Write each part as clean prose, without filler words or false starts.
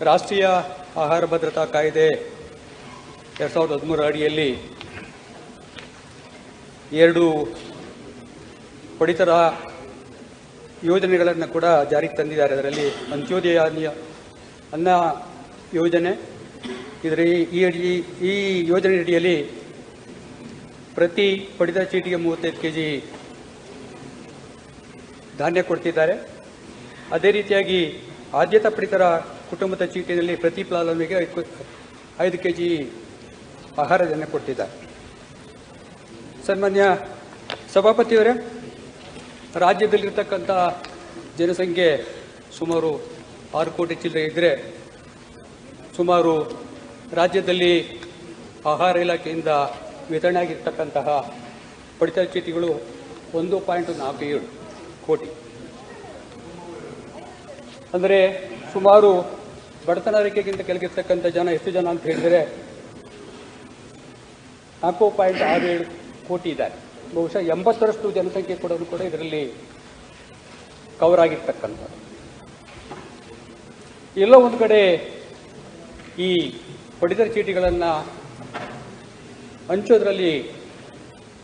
ರಾಷ್ಟ್ರೀಯ ಆಹಾರ ಭದ್ರತಾ ಕಾಯ್ದೆ 2013 ಅಡಿಯಲ್ಲಿ 2 ಪಡಿತರ ಯೋಜನೆಗಳನ್ನು ಕೂಡ ಜಾರಿಗೆ ತಂದಿದ್ದಾರೆ. ಅದರಲ್ಲಿ ಅಂತ್ಯೋದಯ ಅನ್ನ ಯೋಜನೆ. ಇದರ ಈ ಯೋಜನೆ ಅಡಿಯಲ್ಲಿ ಪ್ರತಿ ಪಡಿತರ ಚೀಟಿಗೆ 35 kg ಧಾನ್ಯ ಕೊಡ್ತಿದ್ದಾರೆ. ಅದೇ ರೀತಿಯಾಗಿ ಆದ್ಯತಾ ಪಡಿತರ ಕುಟುಂಬದ ಚೀಟಿನಲ್ಲಿ ಪ್ರತಿ ಫಲಾನುಭವಿಗೆ 5 kg ಆಹಾರ ಧಾನ್ಯ ಕೊಡ್ತಿದ್ದಾರೆ. ಸನ್ಮಾನ್ಯ ಸಭಾಪತಿಯವರೇ, ರಾಜ್ಯದಲ್ಲಿರ್ತಕ್ಕಂಥ ಜನಸಂಖ್ಯೆ ಸುಮಾರು 6 ಕೋಟಿ ಚಿಲ್ಲರೆ ಇದ್ದರೆ ಸುಮಾರು ರಾಜ್ಯದಲ್ಲಿ ಆಹಾರ ಇಲಾಖೆಯಿಂದ ವಿತರಣೆ ಆಗಿರ್ತಕ್ಕಂತಹ ಪಡಿತರ ಚೀಟಿಗಳು 1.47 ಕೋಟಿ. ಅಂದರೆ ಸುಮಾರು ಬಡತನ ರೇಖೆಗಿಂತ ಕೆಳಗಿರ್ತಕ್ಕಂಥ ಜನ ಎಷ್ಟು ಜನ ಅಂತ ಹೇಳಿದರೆ 4.67 ಕೋಟಿ ಇದ್ದಾರೆ. ಬಹುಶಃ 80ರಷ್ಟು ಜನಸಂಖ್ಯೆ ಕೂಡ ಇದರಲ್ಲಿ ಕವರ್ ಆಗಿರ್ತಕ್ಕಂಥದ್ದು. ಎಲ್ಲೋ ಒಂದು ಕಡೆ ಈ ಪಡಿತರ ಚೀಟಿಗಳನ್ನು ಹಂಚೋದ್ರಲ್ಲಿ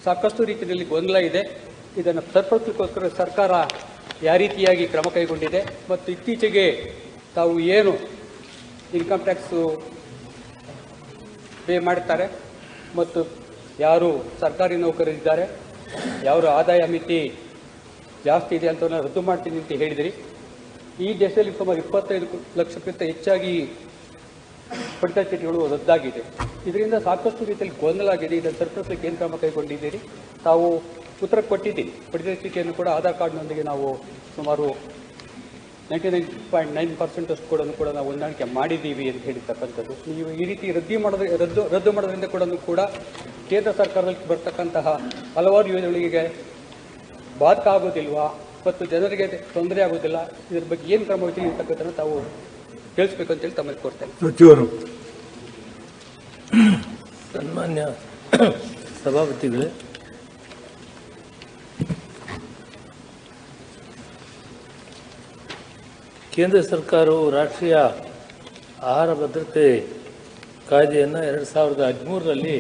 ಸಾಕಷ್ಟು ರೀತಿಯಲ್ಲಿ ಗೊಂದಲ ಇದೆ. ಇದನ್ನು ಸರಿಪಡಿಸಲಿಕ್ಕೋಸ್ಕರ ಸರ್ಕಾರ ಯಾವ ರೀತಿಯಾಗಿ ಕ್ರಮ ಕೈಗೊಂಡಿದೆ ಮತ್ತು ಇತ್ತೀಚೆಗೆ ತಾವು ಏನು ಇನ್ಕಮ್ ಟ್ಯಾಕ್ಸು ಪೇ ಮಾಡ್ತಾರೆ ಮತ್ತು ಯಾರು ಸರ್ಕಾರಿ ನೌಕರರಿದ್ದಾರೆ, ಯಾರು ಆದಾಯ ಮಿತಿ ಜಾಸ್ತಿ ಇದೆ ಅಂತ ರದ್ದು ಮಾಡ್ತೀನಿ ಅಂತ ಹೇಳಿದಿರಿ. ಈ ದೇಶದಲ್ಲಿ ಸುಮಾರು 25 ಲಕ್ಷಕ್ಕಿಂತ ಹೆಚ್ಚಾಗಿ ಪಡಿತರ ಚೀಟಿಗಳು ರದ್ದಾಗಿದೆ. ಇದರಿಂದ ಸಾಕಷ್ಟು ರೀತಿಯಲ್ಲಿ ಗೊಂದಲ ಆಗಿದೆ. ಇದನ್ನು ಸರಿಪಡಿಸಲಿಕ್ಕೆ ಏನು ಕ್ರಮ ಕೈಗೊಂಡಿದ್ದೀರಿ? ತಾವು ಉತ್ತರ ಕೊಟ್ಟಿದ್ದೀರಿ. ಪಡಿತರ ಚೀಟಿಯನ್ನು ಕೂಡ ಆಧಾರ್ ಕಾರ್ಡ್ನೊಂದಿಗೆ ನಾವು ಸುಮಾರು 99.9% ಅಷ್ಟು ಕೂಡ ನಾವು ಹೊಂದಾಣಿಕೆ ಮಾಡಿದ್ದೀವಿ ಅಂತ ಹೇಳಿರ್ತಕ್ಕಂಥದ್ದು. ನೀವು ಈ ರೀತಿ ರದ್ದು ಮಾಡೋದ್ರಿಂದ ಕೂಡ ಕೇಂದ್ರ ಸರ್ಕಾರದಲ್ಲಿ ಬರ್ತಕ್ಕಂತಹ ಹಲವಾರು ಯೋಜನೆಗಳಿಗೆ ಬಾಧಕ ಆಗೋದಿಲ್ವಾ ಮತ್ತು ಜನರಿಗೆ ತೊಂದರೆ ಆಗೋದಿಲ್ಲ? ಇದ್ರ ಬಗ್ಗೆ ಏನು ಕ್ರಮ ವಹಿಸಿ ಇರ್ತಕ್ಕಂಥ ತಾವು ತಿಳಿಸ್ಬೇಕು ಅಂತೇಳಿ ತಮ್ಮಲ್ಲಿ ಕೋರ್ತೇನೆ. ಸಚಿವರು. ಸನ್ಮಾನ್ಯ ಸಭಾಪತಿಗಳೇ, ಕೇಂದ್ರ ಸರ್ಕಾರವು ರಾಷ್ಟ್ರೀಯ ಆಹಾರ ಭದ್ರತೆ ಕಾಯ್ದೆಯನ್ನು 2013ರಲ್ಲಿ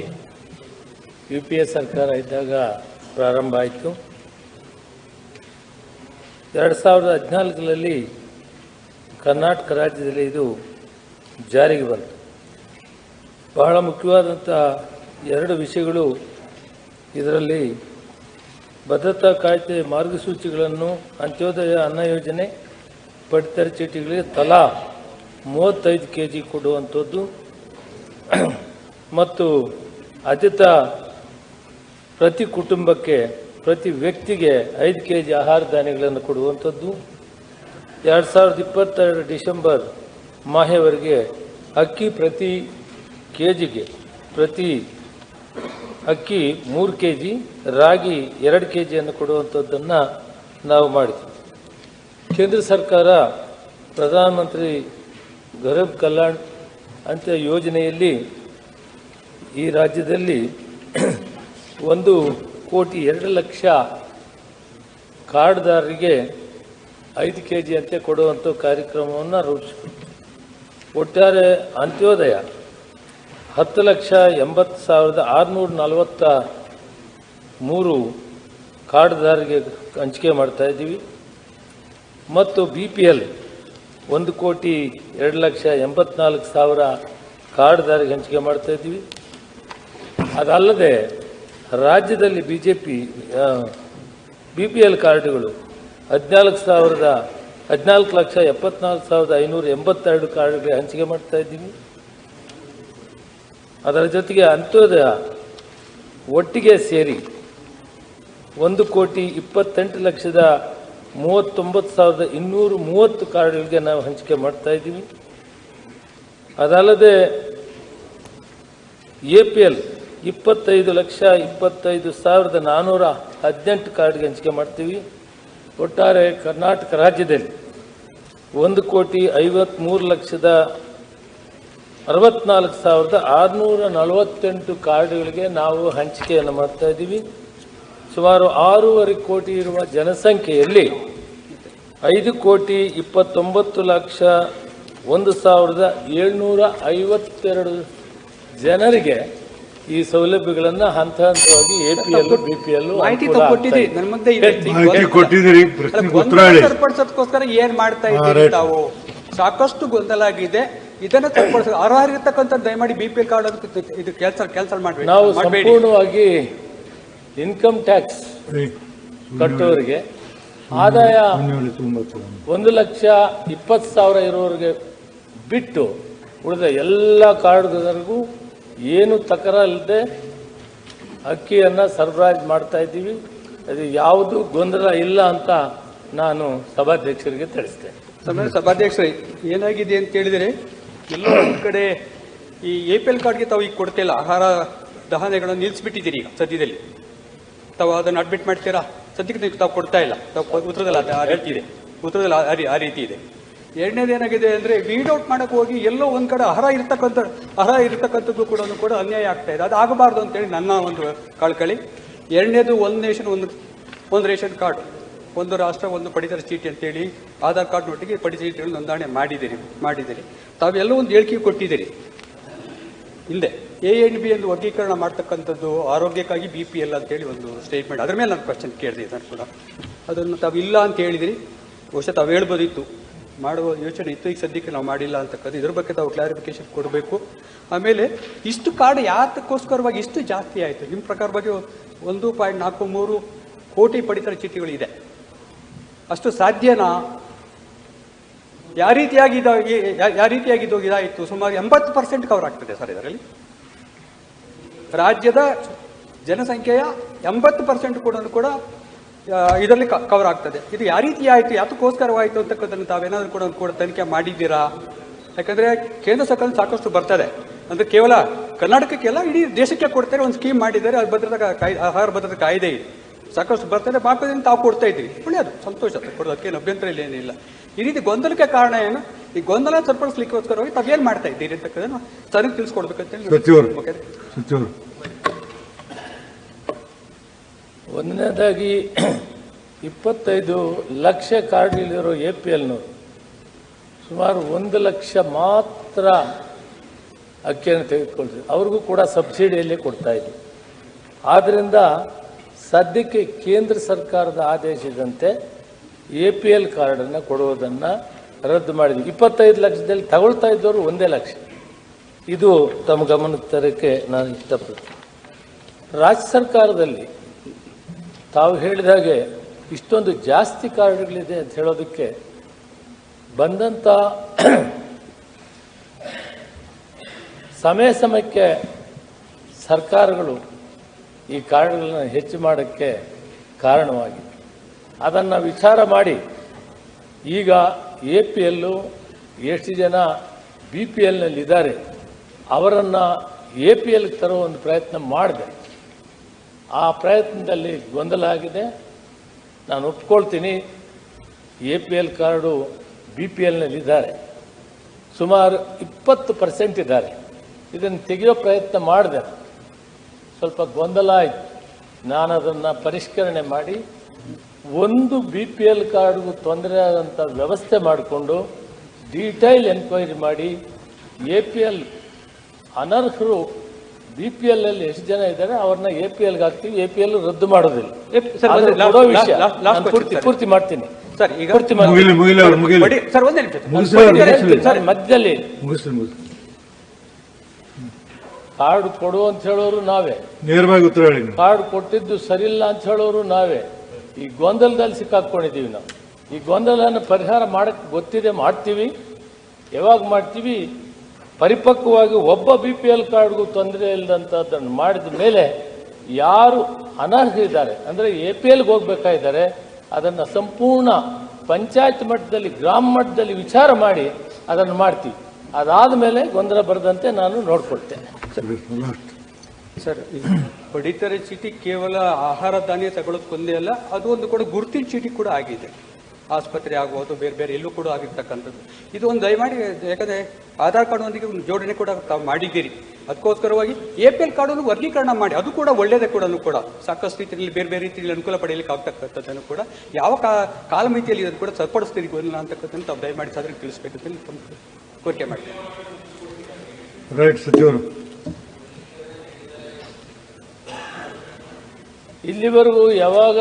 UPA ಸರ್ಕಾರ ಇದ್ದಾಗ ಪ್ರಾರಂಭ ಆಯಿತು. 2014ರಲ್ಲಿ ಕರ್ನಾಟಕ ರಾಜ್ಯದಲ್ಲಿ ಇದು ಜಾರಿಗೆ ಬಂತು. ಬಹಳ ಮುಖ್ಯವಾದಂಥ 2 ವಿಷಯಗಳು ಇದರಲ್ಲಿ ಭದ್ರತಾ ಕಾಯ್ದೆ ಮಾರ್ಗಸೂಚಿಗಳನ್ನು ಅಂತ್ಯೋದಯ ಅನ್ನ ಯೋಜನೆ ಪಡಿತರ ಚೀಟಿಗಳಿಗೆ ತಲಾ 35 kg ಕೊಡುವಂಥದ್ದು ಮತ್ತು ಆದ್ಯತಾ ಪ್ರತಿ ಕುಟುಂಬಕ್ಕೆ ಪ್ರತಿ ವ್ಯಕ್ತಿಗೆ 5 kg ಆಹಾರ ಧಾನ್ಯಗಳನ್ನು ಕೊಡುವಂಥದ್ದು. 2022 ಡಿಸೆಂಬರ್ ಮಾಹೆವರೆಗೆ ಅಕ್ಕಿ ಪ್ರತಿ ಕೆಜಿಗೆ ಪ್ರತಿ ಅಕ್ಕಿ 3 kg, ರಾಗಿ 2 kgಯನ್ನು ಕೊಡುವಂಥದ್ದನ್ನು ನಾವು ಮಾಡಿದ್ವಿ. ಕೇಂದ್ರ ಸರ್ಕಾರ ಪ್ರಧಾನಮಂತ್ರಿ ಗರೀಬ್ ಕಲ್ಯಾಣ್ ಅಂತ ಯೋಜನೆಯಲ್ಲಿ ಈ ರಾಜ್ಯದಲ್ಲಿ 1,02,00,000 ಕಾರ್ಡ್ದಾರರಿಗೆ 5 kg ಅಂತೆ ಕೊಡುವಂಥ ಕಾರ್ಯಕ್ರಮವನ್ನು ರೂಪಿಸಿತು. ಒಟ್ಟಾರೆ ಅಂತ್ಯೋದಯ 10,80,643 ಕಾರ್ಡ್ದಾರರಿಗೆ ಹಂಚಿಕೆ ಮಾಡ್ತಾ ಇದ್ದೀವಿ ಮತ್ತು BPL 1,02,84,000 ಕಾರ್ಡ್ದಾರಿಗೆ ಹಂಚಿಕೆ ಮಾಡ್ತಾ ಇದ್ದೀವಿ. ಅದಲ್ಲದೆ ರಾಜ್ಯದಲ್ಲಿ BPL ಕಾರ್ಡ್ಗಳು 14,74,582 ಕಾರ್ಡ್ಗಳಿಗೆ ಹಂಚಿಕೆ ಮಾಡ್ತಾ ಇದ್ದೀವಿ. ಅದರ ಜೊತೆಗೆ ಅಂತ್ಯೋದಯ ಒಟ್ಟಿಗೆ ಸೇರಿ 1,28,39,230 ಕಾರ್ಡ್ಗಳಿಗೆ ನಾವು ಹಂಚಿಕೆ ಮಾಡ್ತಾ ಇದ್ದೀವಿ. ಅದಲ್ಲದೆ APL 25,25,418 ಕಾರ್ಡ್ಗೆ ಹಂಚಿಕೆ ಮಾಡ್ತೀವಿ. ಒಟ್ಟಾರೆ ಕರ್ನಾಟಕ ರಾಜ್ಯದಲ್ಲಿ 1,54,648 ಕಾರ್ಡ್ಗಳಿಗೆ ನಾವು ಹಂಚಿಕೆಯನ್ನು ಮಾಡ್ತಾ ಇದ್ದೀವಿ. ಸುಮಾರು 6.5 ಕೋಟಿ ಇರುವ ಜನಸಂಖ್ಯೆಯಲ್ಲಿ 5,29,00,000 1752 ಜನರಿಗೆ ಈ ಸೌಲಭ್ಯಗಳನ್ನು ಹಂತ ಹಂತವಾಗಿ APL, BPL ಮಾಹಿತಿ ಕೊಟ್ಟಿದ್ದೀರಿ ನನ್ನ ಮುಂದೆ ಕೊಟ್ಟಿದ್ದೀರಿ. ಪ್ರಶ್ನೆಗೆ ಉತ್ತರ ಹೇಳಿ. ಸರಿಪಡಿಸೋದಕ್ಕೋಸ್ಕರ ಏನ್ ಮಾಡ್ತಾ ಇದ್ದೀರಿ ತಾವು? ಸಾಕಷ್ಟು ಗೊಂದಲ ಆಗಿದೆ. ಇದನ್ನ ಸರಿಪಡಿಸ ಅರ್ಹರಿರ್ತಕ್ಕಂಥ ದಯಮಾಡಿ BPL ಕಾರ್ಡ್ ಇದು ಕ್ಯಾನ್ಸಲ್ ಮಾಡಬೇಡಿ. ನಾವು ಸಂಪೂರ್ಣವಾಗಿ ಇನ್ಕಮ್ ಟ್ಯಾಕ್ಸ್ ಕಟ್ಟೋರಿಗೆ ಆದಾಯ 1,20,000 ಇರೋರಿಗೆ ಬಿಟ್ಟು ಉಳಿದ ಎಲ್ಲ ಕಾರ್ಡ್ಗಳಿಗೂ ಏನು ತಕರಾರಿಲ್ಲದೆ ಅಕ್ಕಿಯನ್ನು ಸರಬರಾಜು ಮಾಡ್ತಾ ಇದ್ದೀವಿ. ಅದು ಯಾವುದು ಗೊಂದಲ ಇಲ್ಲ ಅಂತ ನಾನು ಸಭಾಧ್ಯಕ್ಷರಿಗೆ ತಿಳಿಸ್ತೇನೆ. ಸಭಾಧ್ಯಕ್ಷರೇ, ಏನಾಗಿದೆ ಅಂತ ಹೇಳಿದರೆ ಎಲ್ಲೋ ಒಂದು ಕಡೆ ಈ APL ಕಾರ್ಡ್ಗೆ ತಾವು ಈಗ ಕೊಡ್ತಿಲ್ಲ, ಆಹಾರ ದಹನೆಗಳನ್ನು ನಿಲ್ಲಿಸ್ಬಿಟ್ಟಿದ್ದೀರಿ ಈಗ ಸದ್ಯದಲ್ಲಿ. ತಾವು ಅದನ್ನು ಅಡ್ಮಿಟ್ ಮಾಡ್ತೀರಾ? ಸದ್ಯಕ್ಕೆ ತಾವು ಕೊಡ್ತಾ ಇಲ್ಲ. ತಾವು ಉತ್ತರದಲ್ಲಿ ಆ ರೀತಿ ಇದೆ, ಉತ್ತರದಲ್ಲಿ ಆ ರೀತಿ ಇದೆ. ಎರಡನೇದು ಏನಾಗಿದೆ ಅಂದರೆ ವೀಡ್ ಔಟ್ ಮಾಡೋಕ್ಕೆ ಹೋಗಿ ಎಲ್ಲೋ ಒಂದು ಕಡೆ ಅರ್ಹ ಇರತಕ್ಕಂಥದ್ದು ಕೂಡ ಅನ್ಯಾಯ ಆಗ್ತಾ ಇದೆ. ಅದು ಆಗಬಾರ್ದು ಅಂತೇಳಿ ನನ್ನ ಒಂದು ಕಳ್ಕಳಿ. ಎರಡನೇದು ಒಂದು ನೇಷನ್ ಒಂದು ರೇಷನ್ ಕಾರ್ಡ್, ಒಂದು ರಾಷ್ಟ್ರ ಒಂದು ಪಡಿತರ ಚೀಟಿ ಅಂತೇಳಿ ಆಧಾರ್ ಕಾರ್ಡ್ನೊಟ್ಟಿಗೆ ಪಡಿತರ ಚೀಟಿಗಳು ನೋಂದಣಿ ಮಾಡಿದ್ದೀರಿ. ತಾವೆಲ್ಲೋ ಒಂದು ಹೇಳಿಕೆ ಕೊಟ್ಟಿದ್ದೀರಿ ಹಿಂದೆ. ANB ಎಂದು ವರ್ಗೀಕರಣ ಮಾಡ್ತಕ್ಕಂಥದ್ದು ಆರೋಗ್ಯಕ್ಕಾಗಿ BPL ಅಂತೇಳಿ ಒಂದು ಸ್ಟೇಟ್ಮೆಂಟ್, ಅದ್ರ ಮೇಲೆ ನಾನು ಕ್ವಶನ್ ಕೇಳಿದೆ. ನಾನು ಕೂಡ ಅದನ್ನು ತಾವು ಇಲ್ಲ ಅಂತ ಹೇಳಿದಿರಿ. ಬಹುಶಃ ತಾವು ಹೇಳ್ಬೋದಿತ್ತು, ಮಾಡುವ ಯೋಚನೆ ಇತ್ತು. ಈಗ ಸದ್ಯಕ್ಕೆ ನಾವು ಮಾಡಿಲ್ಲ ಅಂತಕ್ಕಂಥ ಇದ್ರ ಬಗ್ಗೆ ತಾವು ಕ್ಲಾರಿಫಿಕೇಶನ್ ಕೊಡಬೇಕು. ಆಮೇಲೆ ಇಷ್ಟು ಕಾರ್ಡ್ ಯಾತಕ್ಕೋಸ್ಕರವಾಗಿ ಇಷ್ಟು ಜಾಸ್ತಿ ಆಯಿತು? ನಿಮ್ಮ ಪ್ರಕಾರವಾಗಿ 1.43 ಕೋಟಿ ಪಡಿತರ ಚೀಟಿಗಳಿದೆ. ಅಷ್ಟು ಸಾಧ್ಯನಾ? ಯಾವ ರೀತಿಯಾಗಿ ಇದಾಯಿತು? ಸುಮಾರು 80% ಕವರ್ ಆಗ್ತದೆ ಸರ್ ಇದರಲ್ಲಿ. ರಾಜ್ಯದ ಜನಸಂಖ್ಯೆಯ 80% ಕೂಡ ಇದರಲ್ಲಿ ಕವರ್ ಆಗ್ತದೆ. ಇದು ಯಾವ ರೀತಿ ಆಯಿತು, ಯಾತಕ್ಕೋಸ್ಕರವಾಯಿತು ಅಂತಕ್ಕಂಥದ್ದು ತಾವೇನಾದರೂ ಕೂಡ ತನಿಖೆ ಮಾಡಿದ್ದೀರಾ? ಯಾಕಂದರೆ ಕೇಂದ್ರ ಸರ್ಕಾರ ಸಾಕಷ್ಟು ಬರ್ತದೆ, ಅಂದರೆ ಕೇವಲ ಕರ್ನಾಟಕಕ್ಕೆಲ್ಲ ಇಡೀ ದೇಶಕ್ಕೆ ಕೊಡ್ತಾರೆ. ಒಂದು ಸ್ಕೀಮ್ ಮಾಡಿದ್ದಾರೆ, ಅದು ಆಹಾರ ಭದ್ರತಾ ಕಾಯ್ದೆ ಇದೆ, ಸಾಕಷ್ಟು ಬರ್ತದೆ. ಬಾಕದಿಂದ ತಾವು ಕೊಡ್ತಾ ಇದ್ದೀವಿ, ಒಳ್ಳೆಯದು, ಸಂತೋಷ, ಕೊಡೋದಕ್ಕೇನು ಅಭ್ಯಂತರ ಇಲ್ಲ, ಏನಿಲ್ಲ. ಈ ರೀತಿ ಗೊಂದಲಕ್ಕೆ ಕಾರಣ ಏನು? ಈ ಗೊಂದಲ ಸರಿಪಡಿಸ್ಲಿಕ್ಕೋಸ್ಕರವಾಗಿ ತಾವೇನು ಮಾಡ್ತಾ ಇದ್ದೀರಿ ಅಂತಕ್ಕಂಥದ್ದನ್ನು ಸರಿಗೆ ತಿಳಿಸ್ಕೊಡ್ಬೇಕಂತೇಳಿ. ಒಂದನೇದಾಗಿ 25 ಲಕ್ಷ ಕಾರ್ಡ್ಗಳಿರೋ APLನವರು ಸುಮಾರು 1 ಲಕ್ಷ ಮಾತ್ರ ಅಕ್ಕಿಯನ್ನು ತೆಗೆದುಕೊಳ್ತೀವಿ. ಅವ್ರಿಗೂ ಕೂಡ ಸಬ್ಸಿಡಿಯಲ್ಲೇ ಕೊಡ್ತಾ ಇದ್ವಿ. ಆದ್ದರಿಂದ ಸದ್ಯಕ್ಕೆ ಕೇಂದ್ರ ಸರ್ಕಾರದ ಆದೇಶದಂತೆ APL ಕಾರ್ಡನ್ನು ಕೊಡುವುದನ್ನು ರದ್ದು ಮಾಡಿದ್ವಿ. 25 ಲಕ್ಷದಲ್ಲಿ ತಗೊಳ್ತಾ ಇದ್ದವರು 1 ಲಕ್ಷ. ಇದು ತಮ್ಮ ಗಮನಕ್ಕೆ ತರಕ್ಕೆ ನಾನು ಇಷ್ಟಪಡ್ತೀನಿ. ರಾಜ್ಯ ಸರ್ಕಾರದಲ್ಲಿ ತಾವು ಹೇಳಿದ ಹಾಗೆ ಇಷ್ಟೊಂದು ಜಾಸ್ತಿ ಕಾರ್ಡ್ಗಳಿದೆ ಅಂತ ಹೇಳೋದಕ್ಕೆ ಬಂದಂಥ ಸಮಯಕ್ಕೆ ಸರ್ಕಾರಗಳು ಈ ಕಾರ್ಡ್ಗಳನ್ನು ಹೆಚ್ಚು ಮಾಡೋಕ್ಕೆ ಕಾರಣವಾಗಿದೆ. ಅದನ್ನು ವಿಚಾರ ಮಾಡಿ ಈಗ APL ಎಷ್ಟು ಜನ BPLನಲ್ಲಿದ್ದಾರೆ ಅವರನ್ನು APLಗೆ ತರೋ ಒಂದು ಪ್ರಯತ್ನ ಮಾಡಿದೆ. ಆ ಪ್ರಯತ್ನದಲ್ಲಿ ಗೊಂದಲ ಆಗಿದೆ. ನಾನು ಒಪ್ಕೊಳ್ತೀನಿ, APL ಕಾರ್ಡು BPLನಲ್ಲಿದ್ದಾರೆ, ಸುಮಾರು 20% ಇದ್ದಾರೆ. ಇದನ್ನು ತೆಗೆಯೋ ಪ್ರಯತ್ನ ಮಾಡಿದೆ, ಸ್ವಲ್ಪ ಗೊಂದಲ ಆಯಿತು. ನಾನು ಅದನ್ನು ಪರಿಷ್ಕರಣೆ ಮಾಡಿ ಒಂದು BPL ಕಾರ್ಡ್ಗೂ ತೊಂದರೆ ಆದಂಥ ವ್ಯವಸ್ಥೆ ಮಾಡಿಕೊಂಡು ಡೀಟೈಲ್ ಎನ್ಕ್ವೈರಿ ಮಾಡಿ APL ಅನರ್ಹರು BPLನಲ್ಲಿ ಎಷ್ಟು ಜನ ಇದ್ದಾರೆ ಅವ್ರನ್ನ APLಗೆ ಹಾಕ್ತೀವಿ. APL ರದ್ದು ಮಾಡೋದಿಲ್ಲ. ಪೂರ್ತಿ ಮಾಡ್ತೀನಿ ಸರ್. ಈಗ ಮಧ್ಯದಲ್ಲಿ ಕಾರ್ಡ್ ಕೊಡು ಅಂತ ಹೇಳೋರು ನಾವೇ, ನೇರವಾಗಿ ಉತ್ತರ ಹೇಳಿ. ಕಾರ್ಡ್ ಕೊಟ್ಟಿದ್ದು ಸರಿಯಿಲ್ಲ ಅಂತ ಹೇಳೋರು ನಾವೇ. ಈ ಗೊಂದಲದಲ್ಲಿ ಸಿಕ್ಕಾಕೊಂಡಿದ್ದೀವಿ ನಾವು. ಈ ಗೊಂದಲನ ಪರಿಹಾರ ಮಾಡಕ್ಕೆ ಗೊತ್ತಿದೆ, ಮಾಡ್ತೀವಿ. ಯಾವಾಗ ಮಾಡ್ತೀವಿ? ಪರಿಪಕ್ವವಾಗಿ ಒಬ್ಬ BPL ಕಾರ್ಡ್ಗೂ ತೊಂದರೆ ಇಲ್ಲದಂಥದ್ದನ್ನು ಮಾಡಿದ ಮೇಲೆ ಯಾರು ಅನರ್ಹರಿದ್ದಾರೆ, ಅಂದರೆ APLಗೆ ಹೋಗ್ಬೇಕಾಗಿದ್ದಾರೆ, ಅದನ್ನು ಸಂಪೂರ್ಣ ಪಂಚಾಯತ್ ಮಟ್ಟದಲ್ಲಿ, ಗ್ರಾಮ ಮಟ್ಟದಲ್ಲಿ ವಿಚಾರ ಮಾಡಿ ಅದನ್ನು ಮಾಡ್ತೀವಿ. ಅದಾದ ಮೇಲೆ ಗೊಂದಲ ಬರದಂತೆ ನಾನು ನೋಡ್ಕೊಳ್ತೇನೆ. ಸರ್, ಪಡಿತರ ಚೀಟಿ ಕೇವಲ ಆಹಾರ ಧಾನ್ಯ ತಗೊಳ್ಳೋದಕ್ಕೊಂದೇ ಅಲ್ಲ, ಅದು ಒಂದು ಕೂಡ ಗುರುತಿನ ಚೀಟಿ ಕೂಡ ಆಗಿದೆ. ಆಸ್ಪತ್ರೆ ಆಗ್ಬೋದು, ಬೇರೆ ಬೇರೆ ಎಲ್ಲೂ ಕೂಡ ಆಗಿರ್ತಕ್ಕಂಥದ್ದು. ಇದು ಒಂದು ದಯಮಾಡಿ, ಯಾಕಂದರೆ ಆಧಾರ್ ಕಾರ್ಡ್ನೊಂದಿಗೆ ಒಂದು ಜೋಡಣೆ ಕೂಡ ತಾವು ಮಾಡಿದ್ದೀರಿ. ಅದಕ್ಕೋಸ್ಕರವಾಗಿ APL ಕಾರ್ಡನ್ನು ವರ್ಗೀಕರಣ ಮಾಡಿ, ಅದು ಕೂಡ ಒಳ್ಳೆಯದೇ ಕೂಡ ಸಾಕಷ್ಟು ರೀತಿಯಲ್ಲಿ ಬೇರೆ ಬೇರೆ ರೀತಿಯಲ್ಲಿ ಅನುಕೂಲ ಪಡೆಯಲಿಕ್ಕೆ ಆಗ್ತಕ್ಕಂಥದ್ದನ್ನು ಕೂಡ ಯಾವ ಕಾಲಮಿತಿಯಲ್ಲಿ ಇದನ್ನು ಕೂಡ ಸರಿಪಡಿಸ್ತೀರಿ ಗೊಂದಲ ಅಂತಕ್ಕಂಥದ್ದು ತಾವು ದಯಮಾಡಿ ಸಾಧನೆ ತಿಳಿಸ್ಬೇಕಂತ ಕೋರಿಕೆ ಮಾಡ್ತೀನಿ. ರೈಟ್ ಸಚಿವರು. ಇಲ್ಲಿವರೆಗೂ ಯಾವಾಗ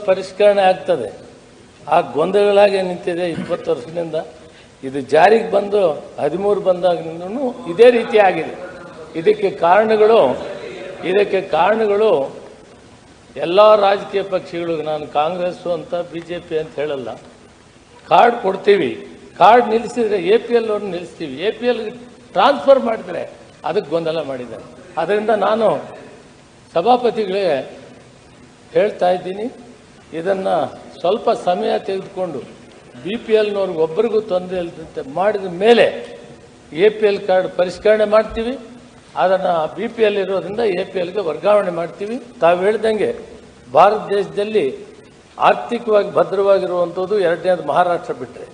ಪರಿಷ್ಕರಣೆ ಆಗ್ತದೆ ಆ ಗೊಂದಲಗಳಾಗಿ ನಿಂತಿದೆ 20 ವರ್ಷದಿಂದ. ಇದು ಜಾರಿಗೆ ಬಂದು 13 ಬಂದಾಗಿನಿಂದಲೂ ಇದೇ ರೀತಿ ಆಗಿದೆ. ಇದಕ್ಕೆ ಕಾರಣಗಳು ಎಲ್ಲ ರಾಜಕೀಯ ಪಕ್ಷಗಳಿಗೂ, ನಾನು ಕಾಂಗ್ರೆಸ್ಸು ಅಂತ BJP ಅಂತ ಹೇಳಲ್ಲ, ಕಾರ್ಡ್ ಕೊಡ್ತೀವಿ, ಕಾರ್ಡ್ ನಿಲ್ಲಿಸಿದ್ರೆ APL ಅವ್ರನ್ನ ನಿಲ್ಲಿಸ್ತೀವಿ, APL ಟ್ರಾನ್ಸ್ಫರ್ ಮಾಡಿದ್ರೆ ಅದಕ್ಕೆ ಗೊಂದಲ ಮಾಡಿದ್ದಾರೆ. ಅದರಿಂದ ನಾನು ಸಭಾಪತಿಗಳೇ ಹೇಳ್ತಾ ಇದ್ದೀನಿ, ಇದನ್ನು ಸ್ವಲ್ಪ ಸಮಯ ತೆಗೆದುಕೊಂಡು BPLನವ್ರಿಗೆ ಒಬ್ಬರಿಗೂ ತೊಂದರೆ ಇಲ್ಲದಂತೆ ಮಾಡಿದ ಮೇಲೆ APL ಕಾರ್ಡ್ ಪರಿಷ್ಕರಣೆ ಮಾಡ್ತೀವಿ. ಅದನ್ನು BPL ಇರೋದ್ರಿಂದ APLಗೆ ವರ್ಗಾವಣೆ ಮಾಡ್ತೀವಿ. ತಾವು ಹೇಳ್ದಂಗೆ ಭಾರತ ದೇಶದಲ್ಲಿ ಆರ್ಥಿಕವಾಗಿ ಭದ್ರವಾಗಿರುವಂಥದ್ದು ಎರಡನೇದು ಮಹಾರಾಷ್ಟ್ರ ಬಿಟ್ಟರೆ.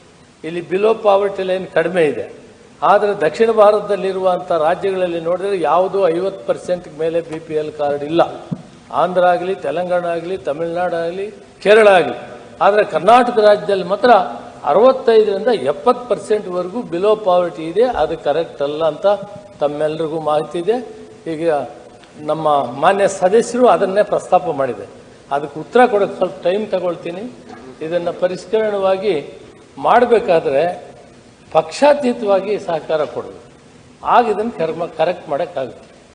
ಇಲ್ಲಿ ಬಿಲೋ ಪಾವರ್ಟಿ ಲೈನ್ ಕಡಿಮೆ ಇದೆ. ಆದರೆ ದಕ್ಷಿಣ ಭಾರತದಲ್ಲಿರುವಂಥ ರಾಜ್ಯಗಳಲ್ಲಿ ನೋಡಿದರೆ ಯಾವುದೂ 50% ಮೇಲೆ BPL ಕಾರ್ಡ್ ಇಲ್ಲ. ಆಂಧ್ರ ಆಗಲಿ, ತೆಲಂಗಾಣ ಆಗಲಿ, ತಮಿಳುನಾಡು ಆಗಲಿ, ಕೇರಳ ಆಗಲಿ. ಆದರೆ ಕರ್ನಾಟಕ ರಾಜ್ಯದಲ್ಲಿ ಮಾತ್ರ 65ರಿಂದ 70%ವರೆಗೂ ಬಿಲೋ ಪಾವರ್ಟಿ ಇದೆ. ಅದು ಕರೆಕ್ಟ್ ಅಲ್ಲ ಅಂತ ತಮ್ಮೆಲ್ಲರಿಗೂ ಮಾಹಿತಿ ಇದೆ. ಈಗ ನಮ್ಮ ಮಾನ್ಯ ಸದಸ್ಯರು ಅದನ್ನೇ ಪ್ರಸ್ತಾಪ ಮಾಡಿದೆ. ಅದಕ್ಕೆ ಉತ್ತರ ಕೊಡೋಕ್ಕೆ ಸ್ವಲ್ಪ ಟೈಮ್ ತಗೊಳ್ತೀನಿ. ಇದನ್ನು ಪರಿಷ್ಕರಣವಾಗಿ ಮಾಡಬೇಕಾದ್ರೆ ಪಕ್ಷಾತೀತವಾಗಿ ಸಹಕಾರ ಕೊಡಬೇಕು. ಆಗ ಇದನ್ನು ಕರೆಕ್ಟ್ ಮಾಡೋಕ್ಕಾಗುತ್ತೆ.